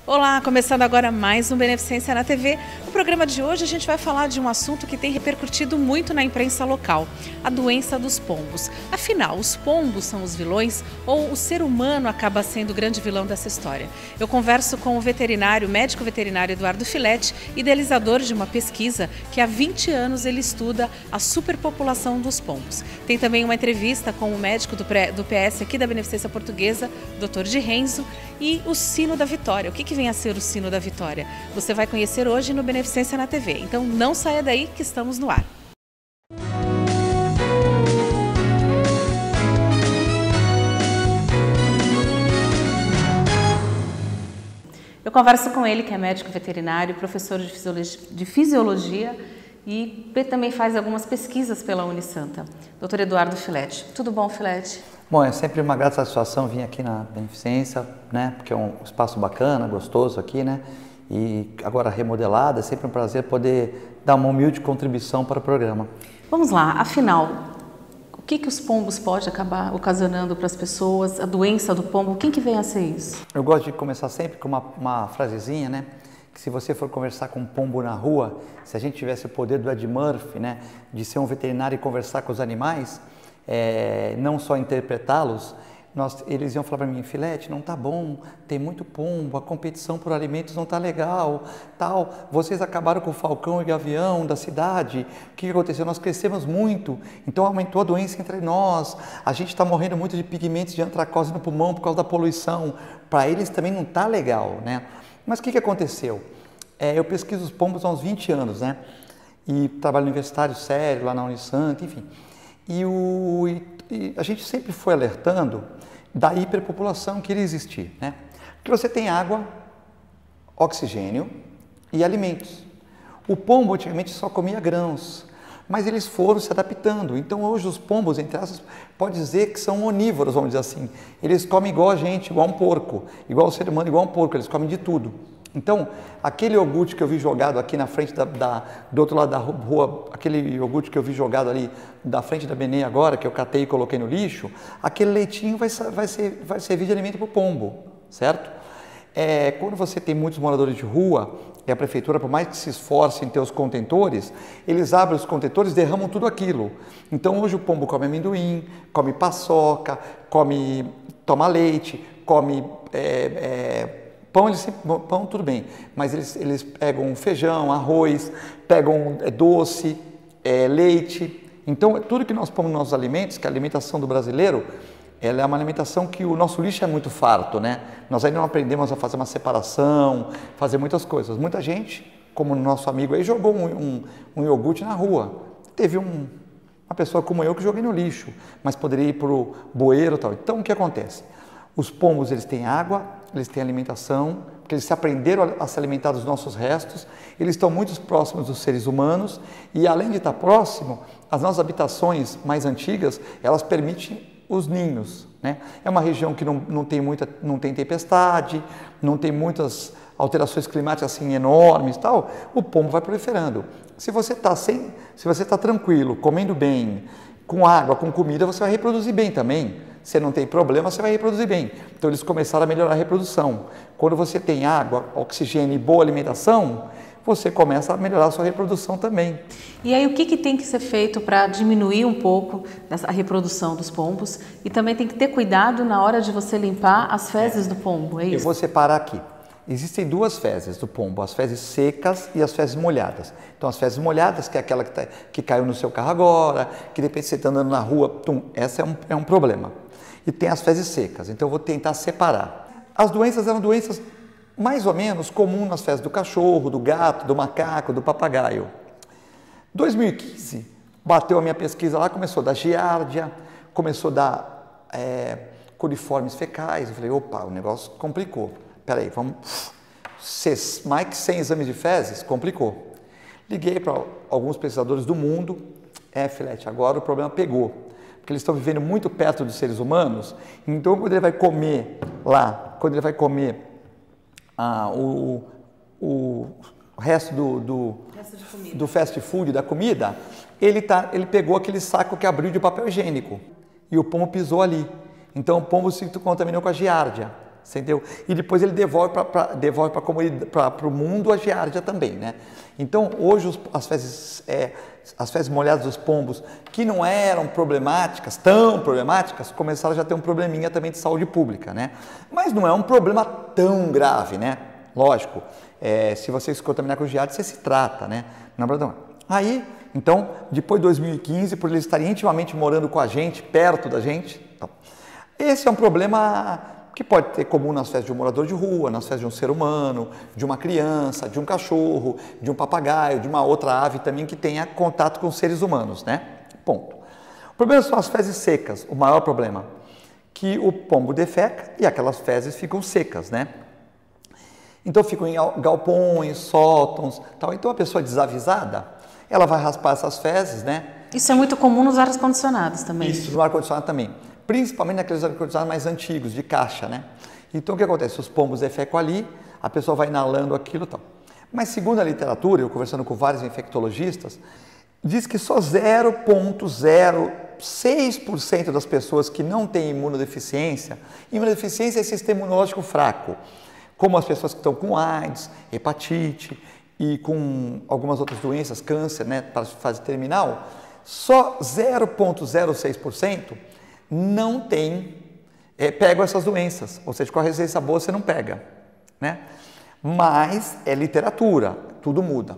Olá, começando agora mais um Beneficência na TV. No programa de hoje a gente vai falar de um assunto que tem repercutido muito na imprensa local, a doença dos pombos. Afinal, os pombos são os vilões ou o ser humano acaba sendo o grande vilão dessa história? Eu converso com o médico veterinário Eduardo Filete, idealizador de uma pesquisa que há 20 anos ele estuda a superpopulação dos pombos. Tem também uma entrevista com o médico do PS aqui da Beneficência Portuguesa, Dr. de Renzo, e o Sino da Vitória. O que vem a ser o Sino da Vitória? Você vai conhecer hoje no Beneficência na TV. Então não saia daí que estamos no ar. Eu converso com ele, que é médico veterinário, professor de fisiologia e também faz algumas pesquisas pela Unisanta. Dr. Eduardo Filete. Tudo bom, Filete? Bom, é sempre uma grata satisfação vir aqui na Beneficência, né? Porque é um espaço bacana, gostoso aqui, né? E agora remodelado, é sempre um prazer poder dar uma humilde contribuição para o programa. Vamos lá, afinal, o que os pombos podem acabar ocasionando para as pessoas? A doença do pombo, quem que vem a ser isso? Eu gosto de começar sempre com uma frasezinha, né? Que se você for conversar com um pombo na rua, se a gente tivesse o poder do Ed Murphy, né? De ser um veterinário e conversar com os animais, não só interpretá-los, eles iam falar para mim: Filete, não tá bom, tem muito pombo, a competição por alimentos não tá legal, tal, vocês acabaram com o falcão e o gavião da cidade, o que aconteceu? Nós crescemos muito, então aumentou a doença entre nós, a gente está morrendo muito de pigmentos de antracose no pulmão por causa da poluição. Para eles também não tá legal, né? Mas o que aconteceu? Eu pesquiso os pombos há uns 20 anos, né? E trabalho universitário sério lá na Unisanta, enfim. E a gente sempre foi alertando da hiperpopulação que iria existir, né? Porque você tem água, oxigênio e alimentos. O pombo antigamente só comia grãos, mas eles foram se adaptando. Então hoje os pombos, entre aspas, pode dizer que são onívoros, vamos dizer assim. Eles comem igual a gente, igual um porco, igual o ser humano, igual um porco, eles comem de tudo. Então, aquele iogurte que eu vi jogado aqui na frente do outro lado da rua, aquele iogurte que eu vi jogado ali da frente da Benê agora, que eu catei e coloquei no lixo, aquele leitinho vai servir de alimento para o pombo, certo? Quando você tem muitos moradores de rua, e a prefeitura, por mais que se esforce em ter os contentores, eles abrem os contentores e derramam tudo aquilo. Então, hoje o pombo come amendoim, come paçoca, toma leite, come... Pão tudo bem, mas eles pegam feijão, arroz, pegam doce, leite. Então, tudo que nós pomos nos nossos alimentos, que a alimentação do brasileiro, ela é uma alimentação que o nosso lixo é muito farto, né? Nós ainda não aprendemos a fazer uma separação, fazer muitas coisas. Muita gente, como o nosso amigo aí, jogou um iogurte na rua. Teve uma pessoa como eu que joguei no lixo, mas poderia ir para o bueiro e tal. Então, o que acontece? Os pombos, eles têm água, eles têm alimentação, porque eles se aprenderam a se alimentar dos nossos restos, eles estão muito próximos dos seres humanos e, além de estar próximo, as nossas habitações mais antigas, elas permitem os ninhos, né? É uma região que não tem tempestade, não tem muitas alterações climáticas assim enormes, tal. O pombo vai proliferando. Se você está tranquilo, comendo bem, com água, com comida, você vai reproduzir bem também. Se não tem problema, você vai reproduzir bem. Então, eles começaram a melhorar a reprodução. Quando você tem água, oxigênio e boa alimentação, você começa a melhorar a sua reprodução também. E aí, o que tem que ser feito para diminuir um pouco a reprodução dos pombos? E também tem que ter cuidado na hora de você limpar as fezes do pombo, é isso? Eu vou separar aqui. Existem duas fezes do pombo, as fezes secas e as fezes molhadas. Então, as fezes molhadas, que é aquela que caiu no seu carro agora, que de repente você está andando na rua, essa é um problema. E tem as fezes secas, então eu vou tentar separar. As doenças eram doenças mais ou menos comuns nas fezes do cachorro, do gato, do macaco, do papagaio. 2015, bateu a minha pesquisa lá, começou a dar giardia, começou a dar coliformes fecais. Eu falei, opa, o negócio complicou. Peraí, vamos... Mais que 100 exames de fezes, complicou. Liguei para alguns pesquisadores do mundo, Filete, agora o problema pegou. Porque eles estão vivendo muito perto dos seres humanos, então quando ele vai comer lá, quando ele vai comer o resto do fast food, da comida, ele pegou aquele saco que abriu de papel higiênico e o pombo pisou ali. Então o pombo se contaminou com a giardia, entendeu? E depois ele devolve para o mundo a giardia também, né? Então, hoje as fezes molhadas dos pombos, que não eram problemáticas, tão problemáticas, começaram a já ter um probleminha também de saúde pública, né? Mas não é um problema tão grave, né? Lógico, se você se contaminar com giardia, você se trata, né? Não é problema. Aí, então, depois de 2015, por eles estarem intimamente morando com a gente, perto da gente, então, esse é um problema que pode ter comum nas fezes de um morador de rua, nas fezes de um ser humano, de uma criança, de um cachorro, de um papagaio, de uma outra ave também que tenha contato com seres humanos, né? Ponto. O problema são as fezes secas, o maior problema, que o pombo defeca e aquelas fezes ficam secas, né? Então ficam em galpões, sótãos, tal. Então a pessoa desavisada, ela vai raspar essas fezes, né? Isso é muito comum nos ar-condicionados também. Isso, no ar-condicionado também. Principalmente naqueles ar-condicionados mais antigos, de caixa, né? Então o que acontece? Os pombos defecam ali, a pessoa vai inalando aquilo e tal. Mas segundo a literatura, eu conversando com vários infectologistas, diz que só 0,06% das pessoas que não têm imunodeficiência é sistema imunológico fraco, como as pessoas que estão com AIDS, hepatite e com algumas outras doenças, câncer, né, para fase terminal, só 0,06% não pegam essas doenças, ou seja, com a resistência boa você não pega, né? Mas é literatura, tudo muda.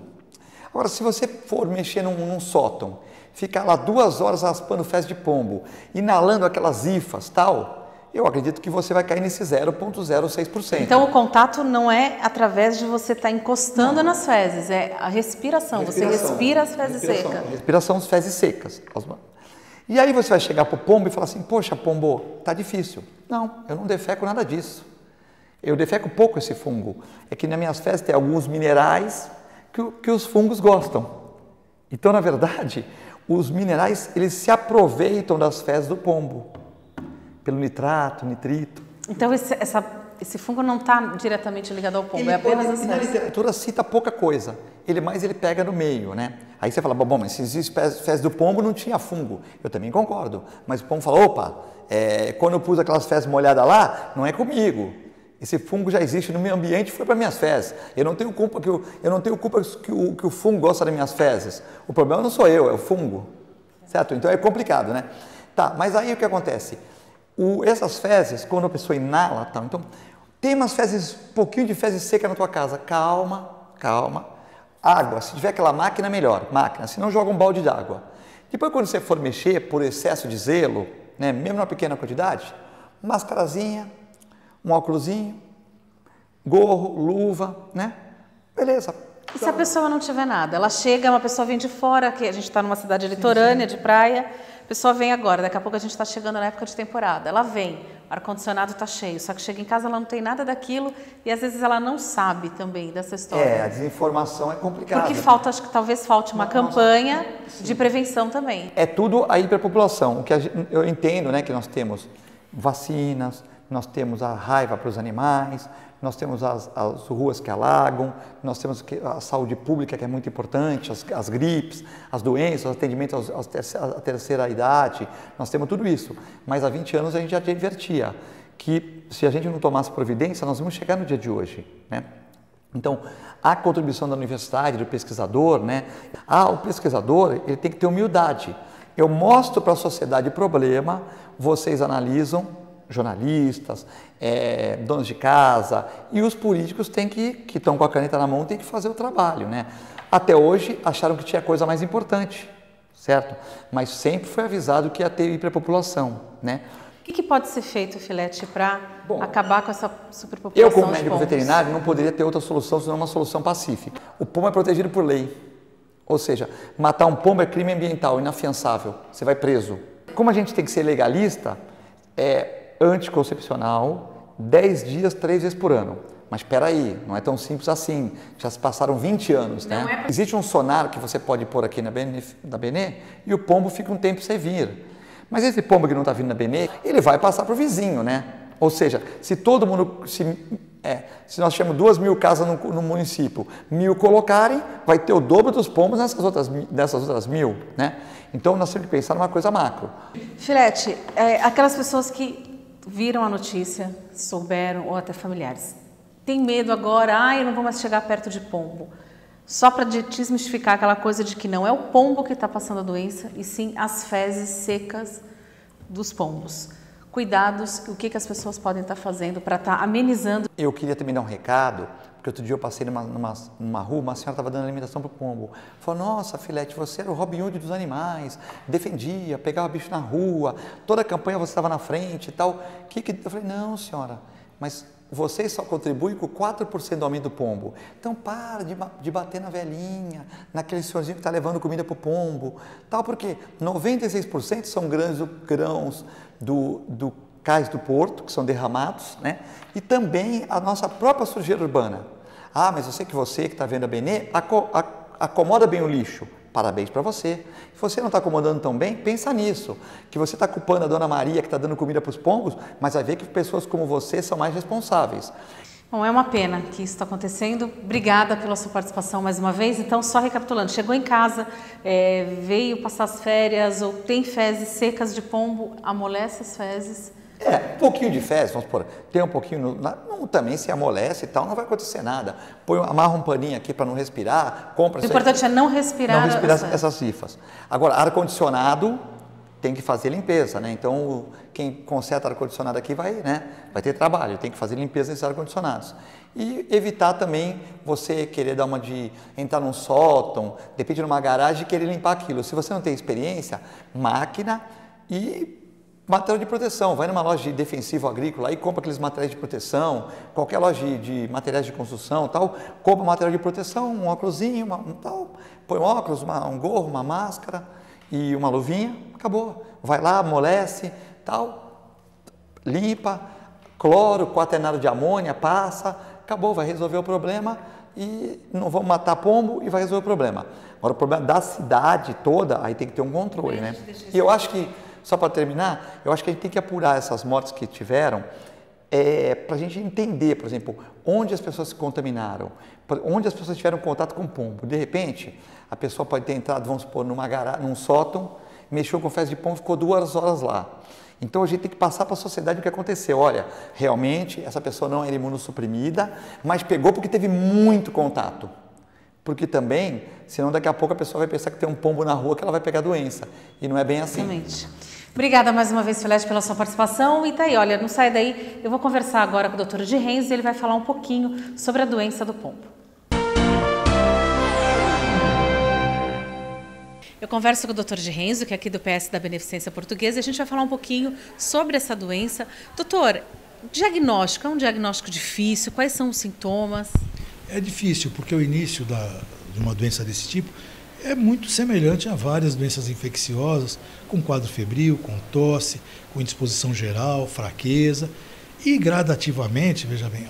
Agora, se você for mexer num sótão, ficar lá 2 horas raspando fezes de pombo, inalando aquelas hifas, tal, eu acredito que você vai cair nesse 0,06%. Então, o contato não é através de você estar encostando nas fezes, é a respiração. Você respira as fezes secas. Respiração das fezes secas. E aí você vai chegar para o pombo e falar assim, poxa, pombo, tá difícil. Não, eu não defeco nada disso. Eu defeco pouco esse fungo. É que nas minhas fezes tem alguns minerais que os fungos gostam. Então, na verdade, os minerais, eles se aproveitam das fezes do pombo. Pelo nitrato, nitrito. Então, esse fungo não está diretamente ligado ao pombo, é apenas as fezes. Na literatura cita pouca coisa. Ele pega no meio, né? Aí você fala, bom, mas se existe fezes do pombo, não tinha fungo. Eu também concordo. Mas o pombo fala, opa, quando eu pus aquelas fezes molhadas lá, não é comigo. Esse fungo já existe no meio ambiente e foi para minhas fezes. Eu não tenho culpa que o fungo gosta das minhas fezes. O problema não sou eu, é o fungo. Certo? Então é complicado, né? Tá, mas aí o que acontece? Essas fezes, quando a pessoa inala, tá, então tem um pouquinho de fezes seca na tua casa, calma. Água, se tiver aquela máquina, melhor, senão joga um balde de água. Depois, quando você for mexer por excesso de zelo, né, mesmo numa pequena quantidade, mascarazinha, um óculosinho, gorro, luva, né? Beleza. E se a pessoa não tiver nada? Ela chega, uma pessoa vem de fora, que a gente está numa cidade litorânea, de praia, a pessoa vem agora, daqui a pouco a gente está chegando na época de temporada. Ela vem, o ar-condicionado está cheio, só que chega em casa, ela não tem nada daquilo e às vezes ela não sabe também dessa história. A desinformação é complicada. Porque acho que talvez falte uma campanha de prevenção também. É tudo a hiperpopulação. Eu entendo, né, que nós temos vacinas, nós temos a raiva para os animais, nós temos as ruas que alagam, nós temos a saúde pública, que é muito importante, as gripes, as doenças, os atendimentos à terceira idade, nós temos tudo isso. Mas há 20 anos a gente já advertia que se a gente não tomasse providência, nós vamos chegar no dia de hoje, né? Então, a contribuição da universidade, do pesquisador, né? O pesquisador, ele tem que ter humildade. Eu mostro para a sociedade o problema, vocês analisam, jornalistas, donos de casa e os políticos que estão com a caneta na mão têm que fazer o trabalho, né? Até hoje acharam que tinha coisa mais importante, certo? Mas sempre foi avisado que ia ter hiperpopulação, né? O que pode ser feito, Filete, para acabar com essa superpopulação? Eu, como médico veterinário, não poderia ter outra solução senão uma solução pacífica. O pombo é protegido por lei, ou seja, matar um pombo é crime ambiental, inafiançável, você vai preso. Como a gente tem que ser legalista, anticoncepcional, 10 dias, 3 vezes por ano. Mas espera aí, não é tão simples assim, já se passaram 20 anos, né? Existe um sonar que você pode pôr aqui na Benê e o pombo fica um tempo sem vir. Mas esse pombo que não está vindo na Benê, ele vai passar para o vizinho, né? Ou seja, se todo mundo, se nós temos 2.000 casas no município, 1.000 colocarem, vai ter o dobro dos pombos nessas outras 1.000, né? Então nós temos que pensar numa coisa macro. Filete, aquelas pessoas que viram a notícia, souberam, ou até familiares, tem medo agora, eu não vou mais chegar perto de pombo. Só para desmistificar aquela coisa de que não é o pombo que está passando a doença, e sim as fezes secas dos pombos. Cuidados, o que as pessoas podem estar fazendo para estar amenizando. Eu queria também dar um recado, porque outro dia eu passei numa rua, uma senhora estava dando alimentação para o pombo. Falou, nossa, filete, você era o Robin Hood dos animais, defendia, pegava bicho na rua, toda a campanha você estava na frente e tal. Eu falei, não, senhora, mas vocês só contribuem com 4% do aumento do pombo. Então para de bater na velhinha, naquele senhorzinho que está levando comida para o pombo, tal, porque 96% são grãos do cais do porto, que são derramados, né? E também a nossa própria sujeira urbana. Ah, mas eu sei que você que está vendo a Benê, acomoda bem o lixo. Parabéns para você. Se você não está acomodando tão bem, pensa nisso. Que você está culpando a Dona Maria que está dando comida para os pombos, mas vai ver que pessoas como você são mais responsáveis. Bom, é uma pena que isso está acontecendo. Obrigada pela sua participação mais uma vez. Então, só recapitulando, chegou em casa, veio passar as férias ou tem fezes secas de pombo, amolece as fezes. Um pouquinho de fezes, vamos supor, tem um pouquinho, também se amolece e tal, não vai acontecer nada. Amarra um paninho aqui para não respirar, compra... O importante é não respirar essas rifas. Agora, ar-condicionado tem que fazer limpeza, né? Então, quem conserta ar-condicionado aqui vai ter trabalho, tem que fazer limpeza nesses ar-condicionados. E evitar também você querer entrar num sótão, de repente numa garagem e querer limpar aquilo. Se você não tem experiência, máquina e material de proteção. Vai numa loja de defensivo agrícola e compra aqueles materiais de proteção, qualquer loja de materiais de construção, tal, compra material de proteção, um óculosinho, põe um óculos, um gorro, uma máscara e uma luvinha, acabou. Vai lá, amolece, tal, limpa, cloro, quaternado de amônia, passa, acabou, vai resolver o problema e não vamos matar pombo e vai resolver o problema. Agora, o problema da cidade toda, aí tem que ter um controle, né? E eu acho que, só para terminar, eu acho que a gente tem que apurar essas mortes que tiveram para a gente entender, por exemplo, onde as pessoas se contaminaram, onde as pessoas tiveram contato com pombo. De repente, a pessoa pode ter entrado, vamos supor, num sótão, mexeu com fezes de pombo e ficou 2 horas lá. Então a gente tem que passar para a sociedade o que aconteceu. Olha, realmente essa pessoa não era imunossuprimida, mas pegou porque teve muito contato. Porque também, senão daqui a pouco a pessoa vai pensar que tem um pombo na rua que ela vai pegar doença. E não é bem assim. Exatamente. Obrigada mais uma vez, Filete, pela sua participação. E tá aí, olha, não sai daí. Eu vou conversar agora com o Dr. Renzo e ele vai falar um pouquinho sobre a doença do pombo. Eu converso com o Dr. Renzo, que é aqui do PS da Beneficência Portuguesa, e a gente vai falar um pouquinho sobre essa doença. Doutor, diagnóstico, é um diagnóstico difícil? Quais são os sintomas? É difícil, porque o início de uma doença desse tipo é muito semelhante a várias doenças infecciosas, com quadro febril, com tosse, com indisposição geral, fraqueza. E gradativamente, veja bem,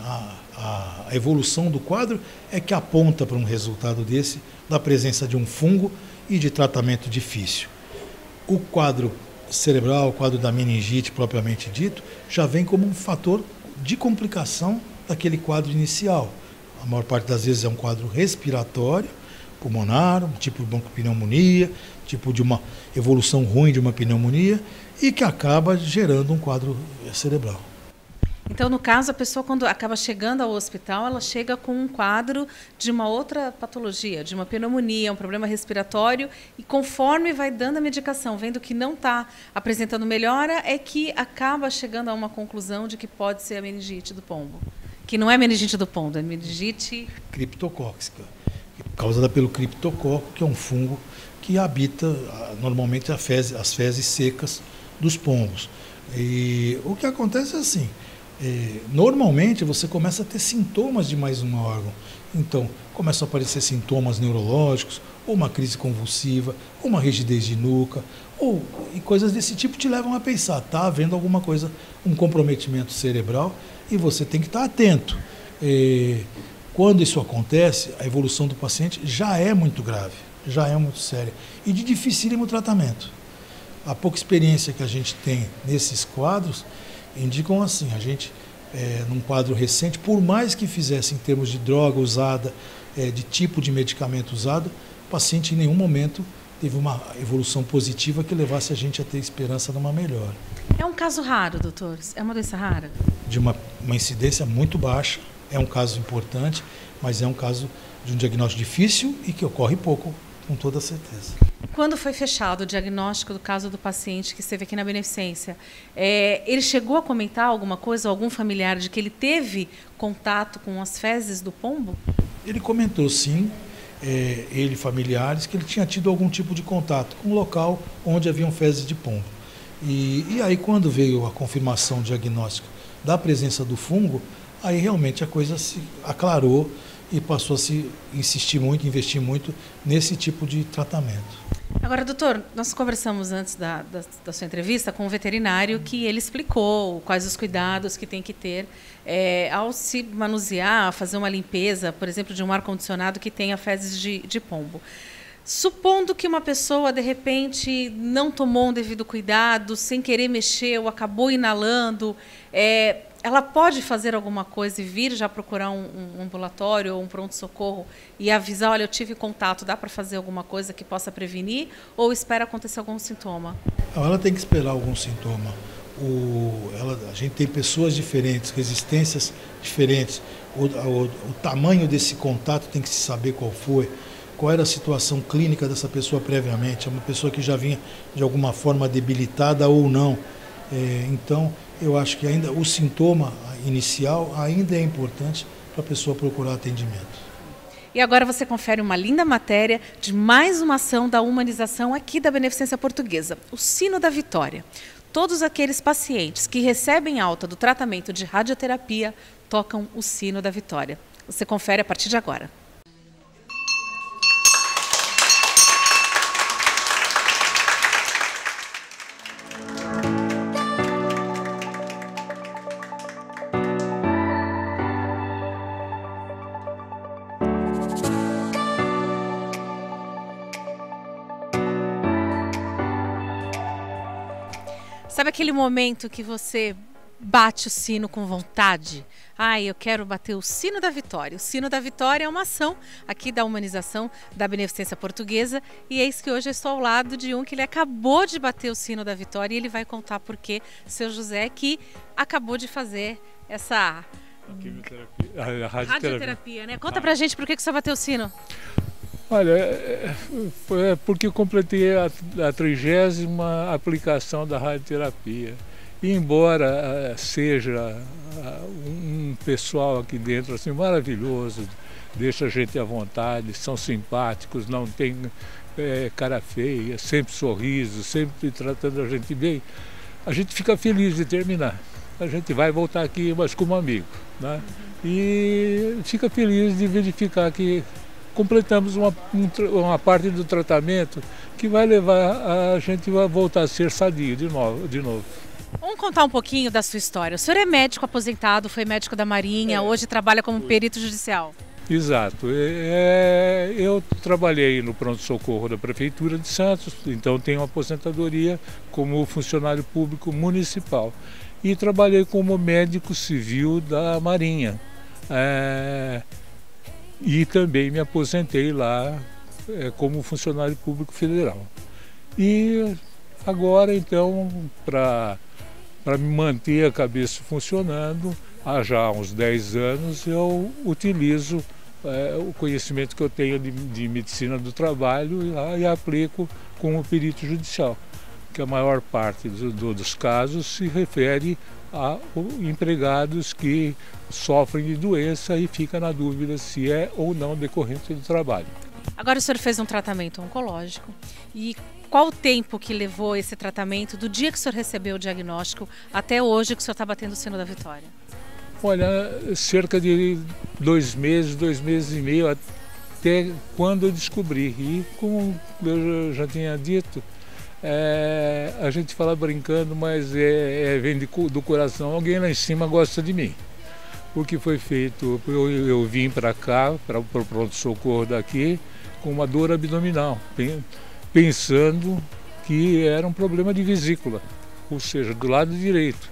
a evolução do quadro é que aponta para um resultado desse, da presença de um fungo e de tratamento difícil. O quadro cerebral, o quadro da meningite propriamente dito, já vem como um fator de complicação daquele quadro inicial. A maior parte das vezes é um quadro respiratório, pulmonar, um tipo de bronquipneumonia, tipo de uma evolução ruim de uma pneumonia e que acaba gerando um quadro cerebral. Então, no caso, a pessoa, quando acaba chegando ao hospital, ela chega com um quadro de uma outra patologia, de uma pneumonia, um problema respiratório, e conforme vai dando a medicação, vendo que não está apresentando melhora, é que acaba chegando a uma conclusão de que pode ser a meningite do pombo. Que não é meningite do pombo, é meningite criptocócica, causada pelo criptococo, que é um fungo que habita normalmente as fezes secas dos pombos. E o que acontece é assim, normalmente você começa a ter sintomas de mais um órgão. Então, começam a aparecer sintomas neurológicos, ou uma crise convulsiva, ou uma rigidez de nuca, e coisas desse tipo te levam a pensar, está havendo alguma coisa, um comprometimento cerebral, e você tem que estar atento. Quando isso acontece, a evolução do paciente já é muito grave, já é muito séria, e de dificílimo tratamento. A pouca experiência que a gente tem nesses quadros indicam assim, a gente, num quadro recente, por mais que fizesse em termos de droga usada, de tipo de medicamento usado, o paciente em nenhum momento teve uma evolução positiva que levasse a gente a ter esperança de uma melhora. É um caso raro, doutor? É uma doença rara? De uma incidência muito baixa, é um caso importante, mas é um caso de um diagnóstico difícil e que ocorre pouco, com toda certeza. Quando foi fechado o diagnóstico do caso do paciente que esteve aqui na Beneficência, ele chegou a comentar alguma coisa, algum familiar, de que ele teve contato com as fezes do pombo? Ele comentou sim, ele e familiares, que ele tinha tido algum tipo de contato com o local onde haviam fezes de pombo. E aí quando veio a confirmação diagnóstica da presença do fungo, aí realmente a coisa se aclarou e passou a se insistir muito, investir muito nesse tipo de tratamento. Agora, doutor, nós conversamos antes da sua entrevista com um veterinário que ele explicou quais os cuidados que tem que ter ao se manusear, fazer uma limpeza, por exemplo, de um ar-condicionado que tenha fezes de pombo. Supondo que uma pessoa, de repente, não tomou um devido cuidado, sem querer mexer, ou acabou inalando, ela pode fazer alguma coisa e vir já procurar um ambulatório ou um pronto-socorro e avisar, olha, eu tive contato, dá para fazer alguma coisa que possa prevenir, ou espera acontecer algum sintoma? Ela tem que esperar algum sintoma. A gente tem pessoas diferentes, resistências diferentes. O tamanho desse contato tem que se saber qual foi. Qual era a situação clínica dessa pessoa previamente? É uma pessoa que já vinha de alguma forma debilitada ou não. Então, eu acho que ainda o sintoma inicial ainda é importante para a pessoa procurar atendimento. E agora você confere uma linda matéria de mais uma ação da humanização aqui da Beneficência Portuguesa, o Sino da Vitória. Todos aqueles pacientes que recebem alta do tratamento de radioterapia tocam o Sino da Vitória. Você confere a partir de agora. Sabe aquele momento que você bate o sino com vontade? Eu quero bater o Sino da Vitória. O Sino da Vitória é uma ação aqui da humanização da Beneficência Portuguesa e eis que hoje eu estou ao lado de um que ele acabou de bater o Sino da Vitória e ele vai contar por quê, seu José, que acabou de fazer essa radioterapia, né? Conta pra gente por que você bateu o sino. Olha, foi porque eu completei a 30ª aplicação da radioterapia. E embora seja um pessoal aqui dentro assim, maravilhoso, deixa a gente à vontade, são simpáticos, não tem cara feia, sempre sorriso, sempre tratando a gente bem, a gente fica feliz de terminar. A gente vai voltar aqui, mas como amigo, né? E fica feliz de verificar que completamos uma parte do tratamento que vai levar a gente a voltar a ser sadio de novo. Vamos contar um pouquinho da sua história. O senhor é médico aposentado, foi médico da Marinha, hoje trabalha como perito judicial. Exato. Eu trabalhei no pronto-socorro da Prefeitura de Santos, então tenho aposentadoria como funcionário público municipal. E trabalhei como médico civil da Marinha. E também me aposentei lá como funcionário público federal. E agora, então, para me manter a cabeça funcionando, há já uns 10 anos, eu utilizo o conhecimento que eu tenho de medicina do trabalho e aplico como perito judicial, que a maior parte dos casos se refere a empregados que sofrem de doença e fica na dúvida se é ou não decorrente do trabalho. Agora o senhor fez um tratamento oncológico e qual o tempo que levou esse tratamento do dia que o senhor recebeu o diagnóstico até hoje que o senhor está batendo o sino da vitória? Olha, cerca de 2 meses, 2 meses e meio até quando eu descobri. E como eu já tinha dito, a gente fala brincando, mas vem do coração. Alguém lá em cima gosta de mim. O que foi feito, eu vim para cá, para o pronto-socorro daqui, com uma dor abdominal, pensando que era um problema de vesícula, ou seja, do lado direito.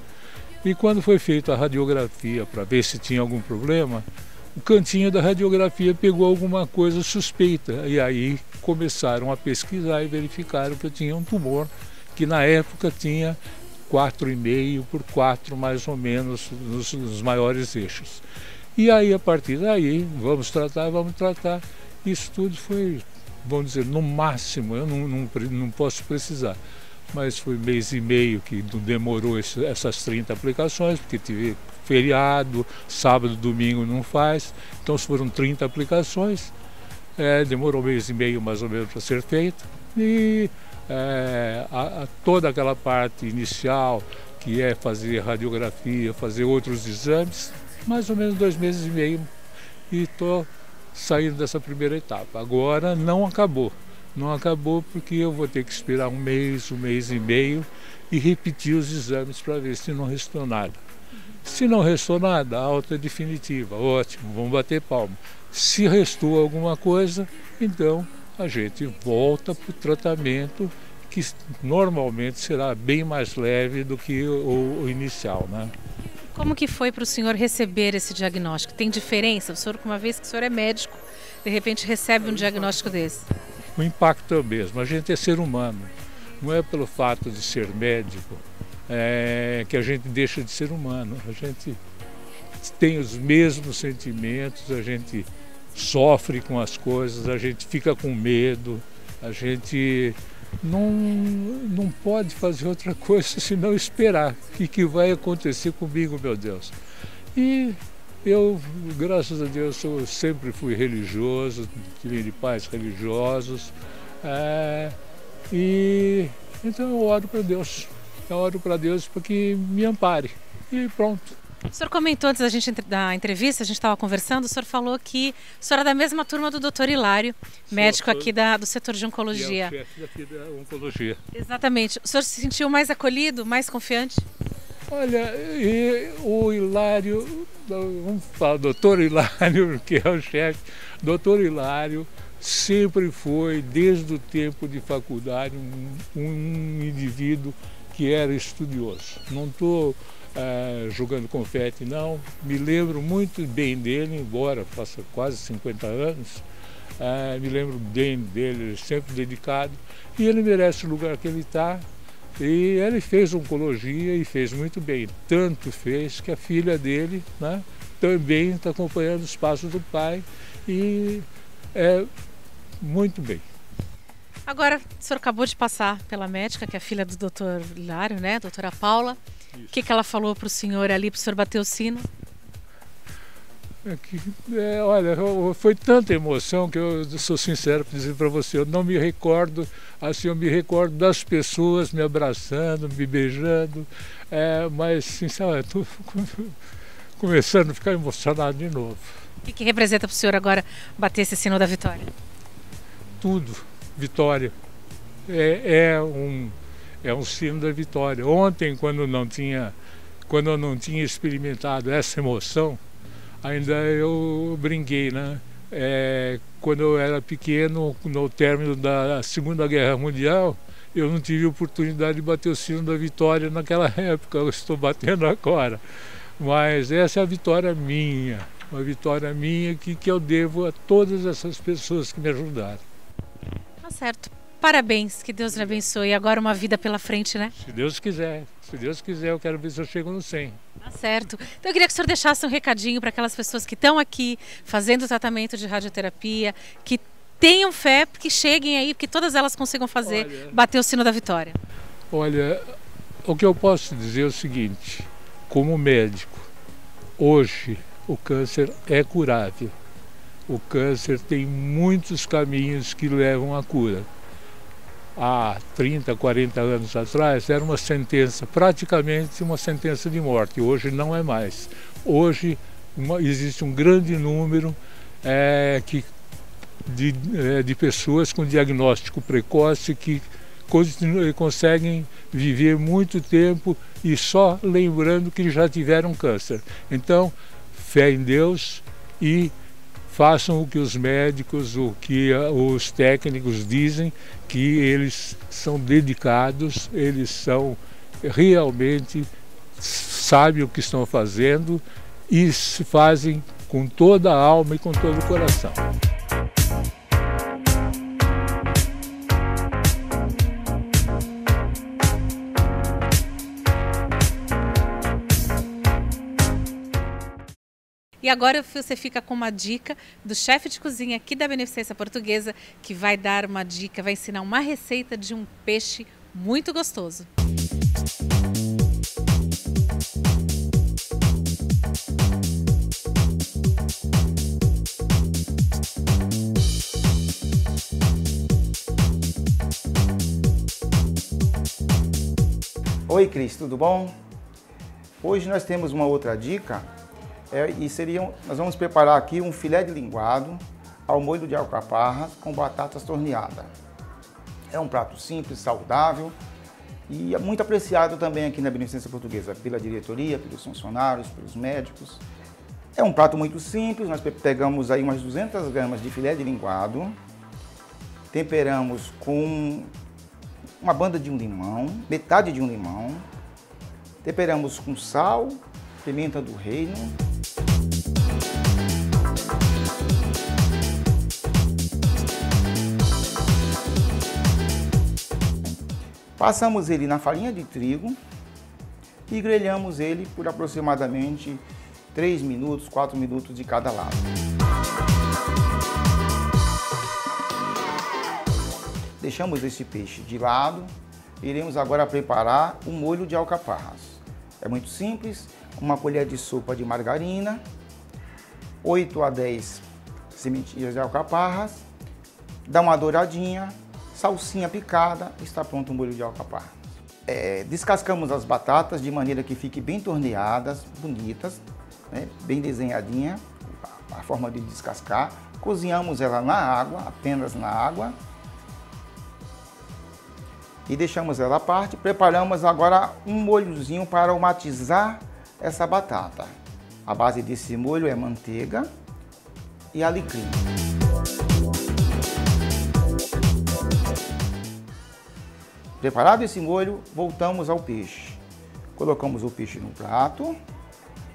E quando foi feita a radiografia para ver se tinha algum problema, o cantinho da radiografia pegou alguma coisa suspeita. E aí começaram a pesquisar e verificaram que eu tinha um tumor que na época tinha 4,5 por 4 mais ou menos nos maiores eixos. E aí, a partir daí, vamos tratar. Isso tudo foi, vamos dizer, no máximo, eu não posso precisar, mas foi 1,5 mês que demorou essas 30 aplicações, porque tive feriado, sábado, domingo não faz, então foram 30 aplicações, demorou 1,5 mês mais ou menos para ser feito, e toda aquela parte inicial, que é fazer radiografia, fazer outros exames, mais ou menos 2,5 meses, e estou saindo dessa primeira etapa. Agora não acabou porque eu vou ter que esperar 1 mês, 1,5 meses e repetir os exames para ver se não restou nada. Se não restou nada, a alta é definitiva, ótimo, vamos bater palma. Se restou alguma coisa, então a gente volta para o tratamento, que normalmente será bem mais leve do que o inicial, né? Como que foi para o senhor receber esse diagnóstico? Tem diferença? O senhor, uma vez que o senhor é médico, de repente recebe um diagnóstico desse? O impacto é o mesmo. A gente é ser humano. Não é pelo fato de ser médico que a gente deixa de ser humano. A gente tem os mesmos sentimentos, a gente sofre com as coisas, a gente fica com medo, a gente não pode fazer outra coisa senão esperar o que vai acontecer comigo, meu Deus. E eu, graças a Deus, eu sempre fui religioso, tive de pais religiosos, e então eu oro para Deus. Eu oro para Deus para que me ampare. E pronto. O senhor comentou antes da entrevista, a gente estava conversando, o senhor falou que o senhor é da mesma turma do Dr. Hilário, médico aqui do setor de oncologia. E é o chefe daqui da oncologia. Exatamente. O senhor se sentiu mais acolhido, mais confiante? Olha, o Hilário, vamos falar, Dr. Hilário, que é o chefe, Dr. Hilário sempre foi, desde o tempo de faculdade, um indivíduo que era estudioso. Não estou jogando confete, não. Me lembro muito bem dele, embora faça quase 50 anos. Me lembro bem dele, sempre dedicado. E ele merece o lugar que ele está. E ele fez oncologia e fez muito bem. Tanto fez que a filha dele, né, também está acompanhando os passos do pai. E muito bem. Agora, o senhor acabou de passar pela médica, que é a filha do Dr. Hilário, né, doutora Paula. O que ela falou para o senhor ali, para o senhor bater o sino? Olha, foi tanta emoção que eu sou sincero para dizer para você, eu não me recordo, assim, eu me recordo das pessoas me abraçando, me beijando, mas, sinceramente, estou começando a ficar emocionado de novo. O que representa para o senhor agora bater esse sino da vitória? Tudo, vitória. É um sino da vitória. Ontem, quando eu não tinha experimentado essa emoção, ainda eu brinquei, né? Quando eu era pequeno, no término da Segunda Guerra Mundial, eu não tive oportunidade de bater o sino da vitória naquela época, eu estou batendo agora. Mas essa é a vitória minha, uma vitória minha que eu devo a todas essas pessoas que me ajudaram. Tá certo. Parabéns, que Deus lhe abençoe. E agora uma vida pela frente, né? Se Deus quiser, eu quero ver se eu chego no 100. Tá certo. Então eu queria que o senhor deixasse um recadinho para aquelas pessoas que estão aqui fazendo o tratamento de radioterapia, que tenham fé, que cheguem aí, porque todas elas consigam fazer, bater o sino da vitória. Olha, o que eu posso dizer é o seguinte, como médico, hoje o câncer é curável. O câncer tem muitos caminhos que levam à cura. Há 30, 40 anos atrás, era uma sentença, praticamente uma sentença de morte. Hoje não é mais. Hoje existe um grande número de pessoas com diagnóstico precoce que conseguem viver muito tempo e só lembrando que já tiveram câncer. Então, fé em Deus e façam o que os médicos, o que os técnicos dizem, que eles são dedicados, eles são realmente sabem o que estão fazendo e se fazem com toda a alma e com todo o coração. E agora você fica com uma dica do chefe de cozinha aqui da Beneficência Portuguesa, que vai dar uma dica, vai ensinar uma receita de um peixe muito gostoso. Oi Cris, tudo bom? Hoje nós temos uma outra dica nós vamos preparar aqui um filé de linguado ao molho de alcaparras com batatas torneadas. É um prato simples, saudável e é muito apreciado também aqui na Beneficência Portuguesa pela diretoria, pelos funcionários, pelos médicos. É um prato muito simples, nós pegamos aí umas 200 gramas de filé de linguado, temperamos com uma banda de um limão, metade de um limão, temperamos com sal, pimenta do reino, passamos ele na farinha de trigo e grelhamos ele por aproximadamente 3 minutos, 4 minutos de cada lado. Deixamos esse peixe de lado e iremos agora preparar um molho de alcaparras. É muito simples, uma colher de sopa de margarina, 8 a 10 sementinhas de alcaparras, dá uma douradinha, salsinha picada, está pronto o molho de alcaparras. Descascamos as batatas de maneira que fiquem bem torneadas, bonitas, né, bem desenhadinha, a forma de descascar. Cozinhamos ela na água, apenas na água. E deixamos ela à parte. Preparamos agora um molhozinho para aromatizar essa batata. A base desse molho é manteiga e alecrim. Preparado esse molho, voltamos ao peixe. Colocamos o peixe no prato,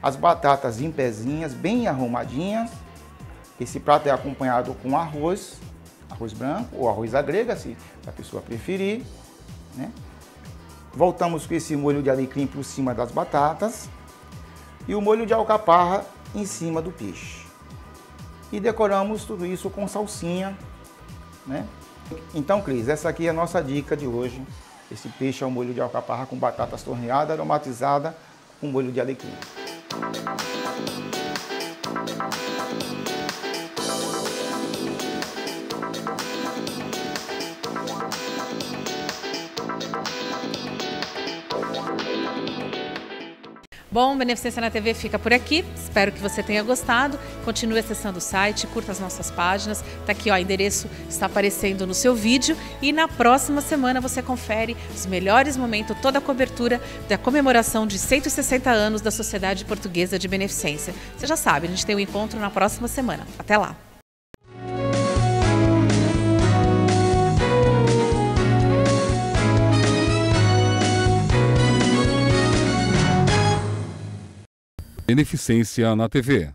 as batatas em pezinhas, bem arrumadinhas. Esse prato é acompanhado com arroz branco ou arroz à grega, se a pessoa preferir, né? Voltamos com esse molho de alecrim por cima das batatas e o molho de alcaparra em cima do peixe. E decoramos tudo isso com salsinha, né? Então, Cris, essa aqui é a nossa dica de hoje. Esse peixe ao molho de alcaparra com batatas torneadas, aromatizada com molho de alecrim. Bom, Beneficência na TV fica por aqui. Espero que você tenha gostado. Continue acessando o site, curta as nossas páginas. Tá aqui, ó, o endereço está aparecendo no seu vídeo. E na próxima semana você confere os melhores momentos, toda a cobertura da comemoração de 160 anos da Sociedade Portuguesa de Beneficência. Você já sabe, a gente tem um encontro na próxima semana. Até lá! Beneficência na TV.